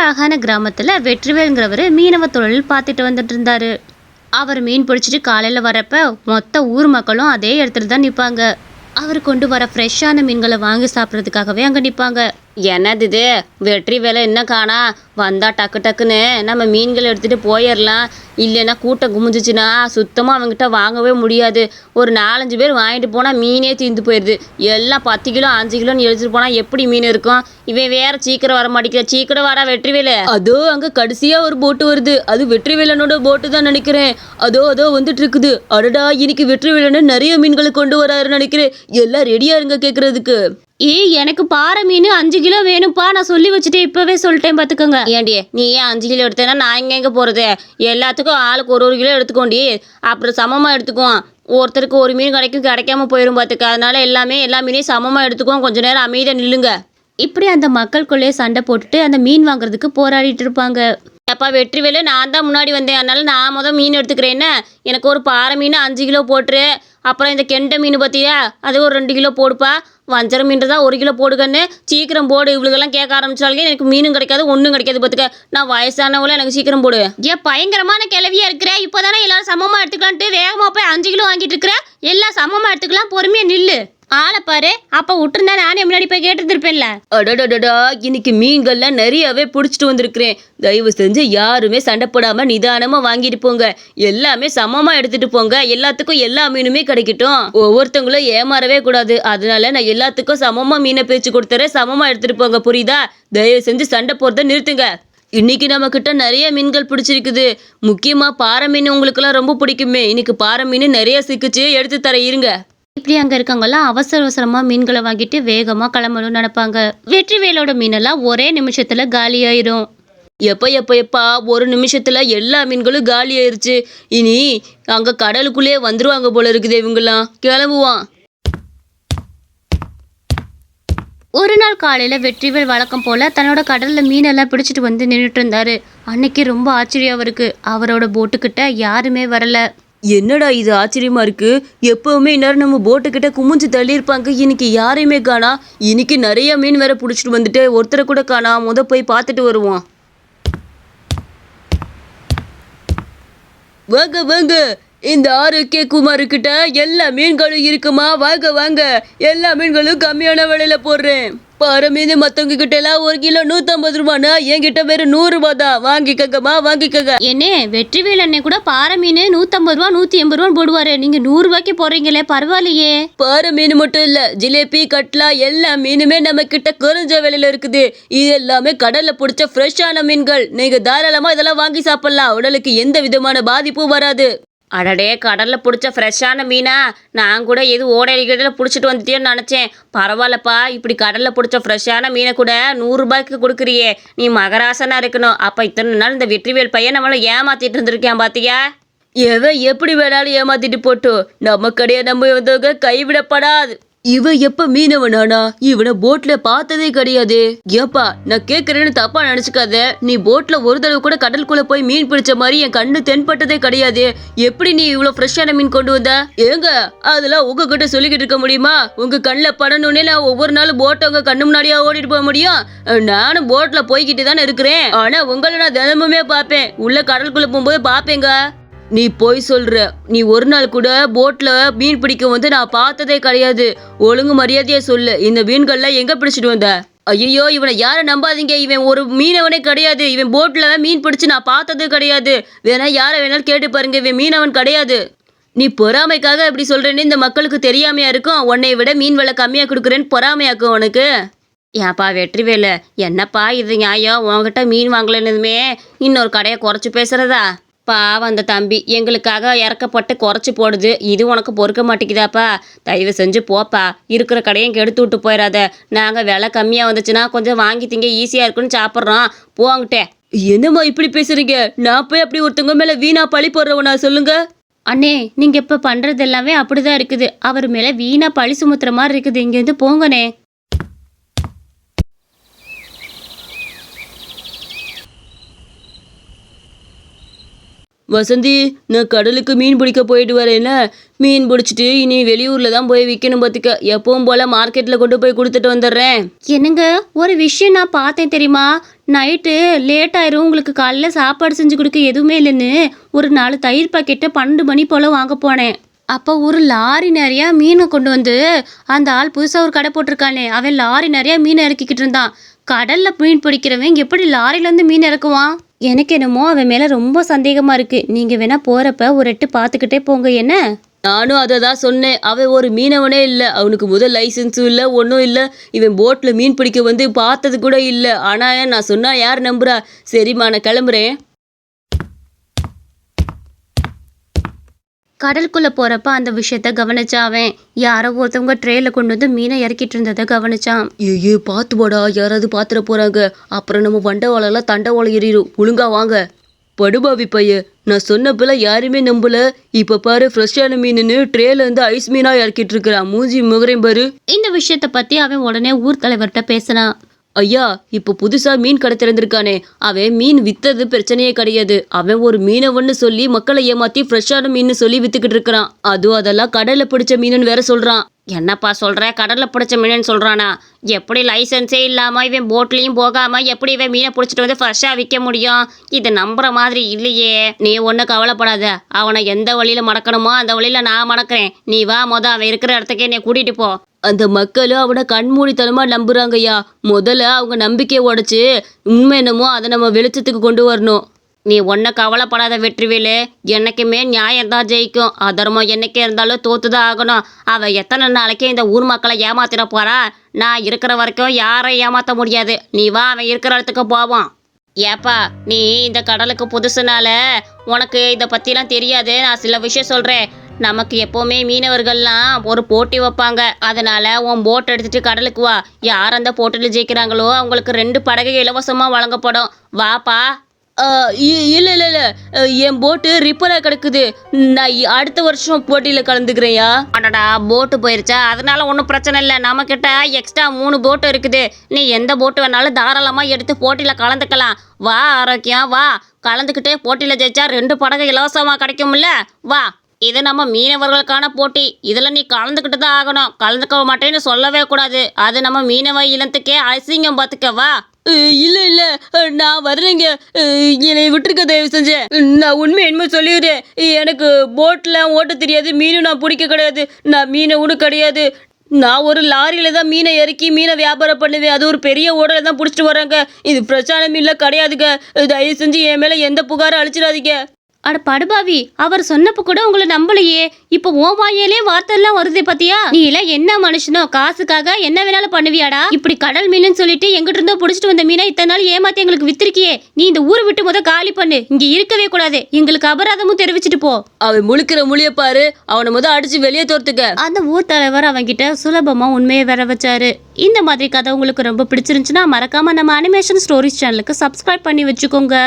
அழகான கிராமத்துல வெற்றிவேல்ங்கிறவரு மீனவ தொழில் பார்த்துட்டு வந்துட்டு இருந்தாரு. அவர் மீன் பிடிச்சிட்டு காலையில வரப்ப மொத்த ஊர் மக்களும் அதே இடத்துல தான் நிப்பாங்க. அவர் கொண்டு வர ஃப்ரெஷ்ஷான மீன்களை வாங்கி சாப்பிட்றதுக்காகவே அங்க நிப்பாங்க. என்னது இது, வெற்றி வேலை என்ன காணா, வந்தா டக்கு டக்குன்னு நம்ம மீன்களை எடுத்துட்டு போயிடலாம், இல்லைன்னா கூட்டம் குமிஞ்சிச்சுன்னா சுத்தமாக அவங்ககிட்ட வாங்கவே முடியாது. ஒரு 4-5 பேர் வாங்கிட்டு போனால் மீனே தீர்ந்து போயிடுது. எல்லாம் 10 கிலோ 5 கிலோன்னு எடுத்துட்டு போனால் எப்படி மீன் இருக்கும்? இவன் வேற சீக்கிரம் வர மாட்டேங்கிற, சீக்கிரம் வாடா வெற்றிவேலு. அதோ அங்கே கடைசியாக ஒரு போட்டு வருது, அது வெற்றிவேலனோட போட்டு தான் நினைக்கிறேன். அதோ அதோ வந்துட்டு இருக்குது. அடடா, இன்னைக்கு வெற்றிவேலன்னு நிறைய மீன்களை கொண்டு வராருன்னு நினைக்கிறேன். எல்லாம் ரெடியா இருங்க கேட்கறதுக்கு. எனக்கு பாறை மீன் 5 கிலோ வேணும்ப்பா, நான் சொல்லி வச்சுட்டு இப்பவே சொல்லிட்டேன் பார்த்துக்கோங்க. ஏண்டி நீ ஏன் 5 கிலோ எடுத்தேன்னா நான் எங்கே போகிறது? எல்லாத்துக்கும் ஆளுக்கு ஒரு கிலோ எடுத்துக்கோண்டி, அப்புறம் சமமாக எடுத்துக்குவோம். ஒருத்தருக்கு ஒரு மீன் கிடைக்காம போயிடும் பார்த்துக்க. அதனால எல்லா மீனையும் சமமாக எடுத்துக்குவோம். கொஞ்ச நேரம் அமைதியாக நில்லுங்க. இப்படி அந்த மக்களுக்குள்ளேயே சண்டை போட்டுட்டு அந்த மீன் வாங்குறதுக்கு போராடிட்டு இருப்பாங்க. அப்பா வெற்றிவேலு, நான் தான் முன்னாடி வந்தேன், அதனால நான் முதல் மீன் எடுத்துக்கிறேன். என்ன, எனக்கு ஒரு பாறை மீன் 5 கிலோ போட்டுரு. அப்புறம் இந்த கெண்டை மீன் பார்த்தியா, அது ஒரு 2 கிலோ போடுப்பா. வஞ்சரம் மீன் தான் 1 கிலோ போடுக்கன்னு, சீக்கிரம் போடு. இவளுக்கெல்லாம் கேட்க ஆரம்பிச்சாலும் எனக்கு மீனும் கிடைக்காது, ஒன்றும் கிடைக்காது பார்த்துக்க. நான் வயசானவள, எனக்கு சீக்கிரம் போடு. ஏன் பயங்கரமான கிளவியா இருக்கிற? இப்போதானே எல்லாரும் சமமாக எடுத்துக்கலான்ட்டு வேகமாக போய் 5 கிலோ வாங்கிட்டு இருக்கிற. எல்லாம் சமமாக எடுத்துக்கலாம், பொறுமையாக நில்லு. ஆளை பாரு, அப்ப விட்டுருந்தா நானே முன்னாடி போய் கேட்டு இருப்பேன்ல. அடடடா, இன்னைக்கு மீன்கள்லாம் நிறையவே பிடிச்சிட்டு வந்திருக்கிறேன். தயவு செஞ்சு யாருமே சண்டை போடாம நிதானமா வாங்கிட்டு போங்க. எல்லாமே சமமா எடுத்துட்டு போங்க. எல்லாத்துக்கும் எல்லா மீனுமே கிடைக்கட்டும். ஒவ்வொருத்தவங்களும் ஏமாறவே கூடாது. அதனால நான் எல்லாத்துக்கும் சமமா மீனை பிரிச்சு கொடுத்துறேன். சமமா எடுத்துட்டு போங்க, புரியுதா? தயவு செஞ்சு சண்டை போறத நிறுத்துங்க. இன்னைக்கு நம்ம கிட்ட நிறைய மீன்கள் பிடிச்சிருக்குது. முக்கியமா பாறை மீன் உங்களுக்கெல்லாம் ரொம்ப பிடிக்குமே. இன்னைக்கு பாறை மீன் நிறைய சிக்கிச்சு, எடுத்து தர இருங்க. இப்படி அங்கே இருக்கவங்கெல்லாம் அவசர அவசரமாக மீன்களை வாங்கிட்டு வேகமாக கிளம்பணும்னு நினைப்பாங்க. வெற்றிவேலோட மீனெல்லாம் ஒரே நிமிஷத்தில் காலியாயிரும். எப்பா ஒரு நிமிஷத்தில் எல்லா மீன்களும் காலி ஆயிருச்சு. இனி அங்கே கடலுக்குள்ளே வந்துருவாங்க போல இருக்குது. இவங்கெல்லாம் கிளம்புவான். ஒரு நாள் காலையில் வெற்றிவேல் வழக்கம் போல் தன்னோட கடலில் மீனெல்லாம் பிடிச்சிட்டு வந்து நின்றுட்டு இருந்தாரு. அன்னைக்கு ரொம்ப ஆச்சரியம் அவருக்கு. அவரோட போட்டுக்கிட்ட யாருமே வரல. என்னடா இது ஆச்சரியமா இருக்கு, எப்பவுமே இந்நேரம் நம்ம போட்டுக்கிட்ட குமிஞ்சு தள்ளியிருப்பாங்க, இன்னைக்கு யாரையுமே காணா. இன்னைக்கு நிறைய மீன் வேற பிடிச்சிட்டு வந்துட்டு ஒருத்தரை கூட காணா. போய் பார்த்துட்டு வருவோம். வாங்க வாங்க, இந்த ஆரோக்கிய குமார் கிட்ட எல்லா மீன்களும் இருக்குமா? வாங்க வாங்க, எல்லா மீன்களும் கம்மியான விலையில போடுறேன். பாறை மீன் மற்றவங்க கிட்ட எல்லாம் 1 கிலோ 150 ரூபானா, என்கிட்ட வெறும் 100 ரூபா தான். வாங்கிக்கங்கம்மா வாங்கிக்கங்க. என்ன வெற்றிவேல் அண்ணே கூட பாறை மீன் 150 ரூபா 180 ரூபான்னு போடுவாரு, நீங்க 100 ரூபாய்க்கு போறீங்களே, பரவாயில்லையே. பாறை மீன் மட்டும் இல்ல, ஜிலேபி கட்லா எல்லா மீனுமே நம்ம கிட்ட குறைஞ்ச விலையில இருக்குது. இது எல்லாமே கடல்ல பிடிச்ச ஃப்ரெஷ்ஷான மீன்கள். நீங்க தாராளமா இதெல்லாம் வாங்கி சாப்பிடலாம். உடலுக்கு எந்த விதமான பாதிப்பும் வராது. அடடே, கடலில் பிடிச்ச ஃப்ரெஷ்ஷான மீனா? நான் கூட எது ஓடைகளில் பிடிச்சிட்டு வந்துட்டேன்னு நினச்சேன். பரவாயில்லப்பா, இப்படி கடலில் பிடிச்ச ஃப்ரெஷ்ஷான மீனை கூட 100 ரூபாய்க்கு கொடுக்குறியே, நீ மகராசனாக இருக்கணும். அப்போ இத்தனை நாள் இந்த வெற்றிவேல் பையன் நம்மளை ஏமாற்றிட்டு இருந்திருக்கேன் பார்த்தியா? எவன் எப்படி வேணாலும் ஏமாத்திட்டு போட்டோம், நம்ம கடையை நம்ம வந்தவங்க கைவிடப்படாது. இவன் எப்ப மீனவனானா? இவனை போட்ல பார்த்ததே கிடையாது. ஏப்பா, நான் கேட்கறேன்னு தப்பா நினைச்சுக்காத. நீ போட்ல ஒரு தடவை கூட கடலுக்குள்ள போய் மீன் பிடிச்ச மாதிரி என் கண்ணு தென்பட்டதே கிடையாது. எப்படி நீ இவ்வளவு ஃப்ரெஷ்ஷான மீன் கொண்டு வந்த? ஏங்க, அதெல்லாம் உங்ககிட்ட சொல்லிக்கிட்டு இருக்க முடியுமா? உங்க கண்ணில் படணுன்னே நான் ஒவ்வொரு நாளும் போட்டை உங்க கண்ணு முன்னாடியா ஓடிட்டு போக முடியும்? நானும் போட்ல போய்கிட்டு தானே இருக்கிறேன். ஆனா உங்களை நான் தினமுமே பார்ப்பேன். உள்ள கடலுக்குள்ள போகும்போது பார்ப்பேங்க. நீ போய் சொல்ற. நீ ஒரு நாள் கூட போட்ல மீன் பிடிக்க வந்து நான் பார்த்ததே கிடையாது. ஒழுங்கு மரியாதையா சொல்லு, இந்த மீன்கள்லாம் எங்க பிடிச்சிட்டு வந்த? ஐயோ, இவனை யாரை நம்பாதீங்க. இவன் ஒரு மீனவனே கிடையாது. இவன் போட்ல மீன் பிடிச்சு நான் பார்த்தது கிடையாது. வேணா யாரை வேணாலும் கேட்டு பாருங்க, இவன் மீனவன் கிடையாது. நீ பொறாமைக்காக இப்படி சொல்றேன்னு இந்த மக்களுக்கு தெரியாமையா இருக்கும். உன்னை விட மீன் விலை கம்மியா கொடுக்குறேன்னு பொறாமையாக்கும் உனக்கு. ஏன்ப்பா வெற்றிவேலு, என்னப்பா இது நியாயம்? உன்கிட்ட மீன் வாங்கலன்னதுமே இன்னொரு கடையை குறைச்சி பேசுறதா? பாவம் அந்த தம்பி எங்களுக்காக இறக்கப்பட்டு குறைச்சி போடுது. இது உனக்கு பொறுக்க மாட்டேங்குதாப்பா? தயவு செஞ்சு போப்பா, இருக்கிற கடையும் கெடுத்து விட்டு போயிடாத. நாங்கள் விலை கம்மியாக வந்துச்சுன்னா கொஞ்சம் வாங்கி திங்க ஈஸியாக இருக்குன்னு சாப்பிட்றோம், போங்கிட்டே. என்னம்மா இப்படி பேசுறீங்க? நான் போய் அப்படி ஒருத்தவங்க மேலே வீணா பழி போடுறவனா சொல்லுங்க? அண்ணே, நீங்கள் இப்போ பண்ணுறது எல்லாமே அப்படிதான் இருக்குது. அவர் மேலே வீணா பழி சுமத்துற மாதிரி இருக்குது. இங்கேருந்து போங்கண்ணே. வசந்தி, நான் கடலுக்கு மீன் பிடிக்க போயிட்டு வரேன்னா, மீன் பிடிச்சிட்டு இனி வெளியூரில் தான் போய் விற்கணும் பார்த்துக்க. எப்பவும் போல் மார்க்கெட்டில் கொண்டு போய் கொடுத்துட்டு வந்துடுறேன். என்னங்க, ஒரு விஷயம் நான் பார்த்தேன் தெரியுமா? நைட்டு லேட் ஆயிரும், உங்களுக்கு காலைல சாப்பாடு செஞ்சு கொடுக்க எதுவுமே இல்லைன்னு ஒரு 4 தயிர் பாக்கெட்டை 12 மணி போல் வாங்க போனேன். அப்போ ஒரு லாரி நிறையா மீனை கொண்டு வந்து அந்த ஆள் புதுசாக ஒரு கடை போட்டிருக்கானே, அவன் லாரி நிறையா மீனை இறக்கிக்கிட்டு இருந்தான். கடலில் மீன் பிடிக்கிறவன் எப்படி லாரிலேருந்து மீன் இறக்குவான்? எனக்கு என்னமோ அவன் மேலே ரொம்ப சந்தேகமாக இருக்குது. நீங்கள் வேணால் போகிறப்ப ஒரு எட்டு பார்த்துக்கிட்டே போங்க. என்ன? நானும் அதை தான் சொன்னேன். அவன் ஒரு மீனவனே இல்லை, அவனுக்கு முதல் லைசன்ஸும் இல்லை, ஒன்றும் இல்லை. இவன் போட்டில் மீன் பிடிக்க வந்து பார்த்தது கூட இல்லை. ஆனால் நான் சொன்னால் யார் நம்புறா? சரிம்மா, நான் கிளம்புறேன். கடலுக்குள்ளே போகிறப்ப அந்த விஷயத்த கவனிச்சான் அவன். யாரோ ஒருத்தவங்க ட்ரேயில் கொண்டு வந்து மீனை இறக்கிட்டு இருந்ததை கவனிச்சான். ஏ பார்த்து வாடா, யாராவது பார்த்துட போகிறாங்க. அப்புறம் நம்ம வண்டவாளெல்லாம் தண்டவாளம் ஏறிடும். ஒழுங்கா வாங்க. படுபாவி பைய, நான் சொன்னப்பெல்லாம் யாருமே நம்பல. இப்போ பாரு, ஃப்ரெஷ்ஷான மீனுன்னு ட்ரேல இருந்து ஐஸ் மீனாக இறக்கிட்டு இருக்கிறான். மூஞ்சி முகரையும் பாரு. இந்த விஷயத்தை பற்றி அவன் உடனே ஊர் தலைவர்கிட்ட பேசினான். ஐயா, இப்போ புதுசா மீன் கடை திறந்திருக்கானே, அவன் மீன் வித்தது பிரச்சனையே கிடையாது. அவன் ஒரு மீனவன்னு சொல்லி மக்களை ஏமாத்தி ஃப்ரெஷ்ஷான மீன் சொல்லி வித்துக்கிட்டு இருக்கிறான். அதெல்லாம் கடல்ல பிடிச்ச மீனுன்னு வேற சொல்றான். என்னப்பா சொல்கிற? கடலில் பிடிச்ச மீனுன்னு சொல்கிறானா? எப்படி லைசன்ஸே இல்லாமல் இவன் போட்லேயும் போகாமல் எப்படி இவன் மீனை பிடிச்சிட்டு வந்து ஃப்ரெஷ்ஷாக விற்க முடியும்? இது நம்புற மாதிரி இல்லையே. நீ ஒன்றும் கவலைப்படாத. அவனை எந்த வழியில் மடக்கணுமோ அந்த வழியில் நான் மடக்கிறேன். நீ வா, அவன் இருக்கிற இடத்துக்கே நீ கூட்டிகிட்டு போ. அந்த மக்களும் அவனை கண்மூடித்தனமா நம்புறாங்கய்யா. முதல்ல அவங்க நம்பிக்கையை உடைச்சு உண்மை என்னமோ அதை நம்ம வெளிச்சத்துக்கு கொண்டு வரணும். நீ ஒன்றும் கவலைப்படாத வெற்றிவேலு. என்னைக்குமே நியாயம்தான் ஜெயிக்கும். அதர்மம் என்னைக்கே இருந்தாலும் தோத்துதான் ஆகணும். அவள் எத்தனை நாளைக்கு இந்த ஊர் மக்களை ஏமாத்திட போறா? நான் இருக்கிற வரைக்கும் யாரையும் ஏமாற்ற முடியாது. நீ வா, அவன் இருக்கிற இடத்துக்கு போவான். ஏப்பா, நீ இந்த கடலுக்கு புதுசுனால உனக்கு இதை பற்றிலாம் தெரியாது. நான் சில விஷயம் சொல்கிறேன். நமக்கு எப்போவுமே மீனவர்கள்லாம் ஒரு போட்டி வைப்பாங்க. அதனால் உன் போட் எடுத்துகிட்டு கடலுக்கு வா. யார் அந்த போட்டியில் ஜெயிக்கிறாங்களோ அவங்களுக்கு 2 படகு இலவசமாக வழங்கப்படும். வாப்பா. இல்லை இல்லை இல்லை, என் போட்டு ரிப்பராக கிடக்குது. நான் அடுத்த வருஷம் போட்டியில் கலந்துக்கிறேயா. அடடா, போட்டு போயிருச்சா? அதனால ஒன்றும் பிரச்சனை இல்லை. நம்மக்கிட்ட எக்ஸ்ட்ரா 3 போட்டு இருக்குது. நீ எந்த போட்டு வேணாலும் தாராளமாக எடுத்து போட்டியில் கலந்துக்கலாம். வா ஆரோக்கியம், வா. கலந்துக்கிட்டே போட்டியில் ஜெயிச்சா 2 படகு இலவசமாக கிடைக்கும்ல. வா. இது நம்ம மீனவர்களுக்கான போட்டி. இதில் நீ கலந்துக்கிட்டு தான் ஆகணும். கலந்துக்க மாட்டேன்னு சொல்லவே கூடாது. அது நம்ம மீனவ இனத்துக்கே அசிங்கம். பார்த்துக்க. வா. இல்லை இல்லை, நான் வர்றேங்க. என்னை விட்டுருக்க தயவு செஞ்சேன். நான் உண்மை என்னமோ சொல்லிடுறேன். எனக்கு போட்டில் ஓட்ட தெரியாது, மீனும் நான் பிடிக்க கிடையாது. நான் மீனை ஒன்றும் கிடையாது. நான் ஒரு லாரியில் தான் மீனை இறக்கி மீனை வியாபாரம் பண்ணுவேன். அது ஒரு பெரிய ஓடலை தான் பிடிச்சிட்டு வராங்க. இது ஃப்ரெஷ்ஷான மீன்லாம் கிடையாதுங்க. தயவு செஞ்சு என் மேலே எந்த புகாரும் அழிச்சிடாதீங்க. அட படுபாவி, அவர் சொன்னப்ப கூட உங்களை நம்பலையே. இப்போ உன் வாயிலே வார்த்தைலாம் வருது பாத்தியா? நீ எல்லாம் என்ன மனுஷனோ? காசுக்காக என்ன வேணாலும் பண்ணுவியாடா? இப்படி கடல் மீனுன்னு சொல்லிட்டு எங்கிட்ட இருந்தோ பிடிச்சிட்டு வந்த மீனை இத்தனை நாள் ஏமாத்தி எங்களுக்கு வித்திருக்கியே. நீ இந்த ஊரை விட்டு காலி பண்ணு. இங்க இருக்கவே கூடாது. எங்களுக்கு அபராதமும் தெரிவிச்சிட்டு போ. அவன் முழுக்கிற மொழிய பாரு. அவனை அடிச்சு வெளியே தோர்த்துக்க. அந்த ஊர் தலைவர் அவன்கிட்ட சுலபமா உண்மையை வர வச்சாரு. இந்த மாதிரி கதை உங்களுக்கு ரொம்ப பிடிச்சிருந்துச்சுன்னா மறக்காம நம்ம அனிமேஷன் ஸ்டோரிஸ் சேனலுக்கு சப்ஸ்கிரைப் பண்ணி வச்சுக்கோங்க.